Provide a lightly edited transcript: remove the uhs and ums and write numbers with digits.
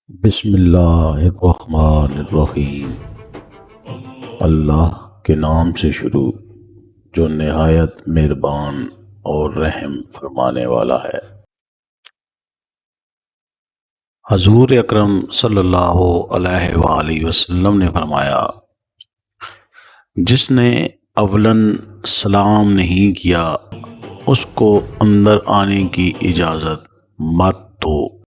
बिस्मिल्लाहिर्रहमानिर्रहीम। अल्लाह के नाम से शुरू जो निहायत मेहरबान और रहम फरमाने वाला है। हजूर अकरम सल्लल्लाहु अलैहि वसल्लम ने फरमाया, जिसने अवलन सलाम नहीं किया उसको अंदर आने की इजाज़त मत दो।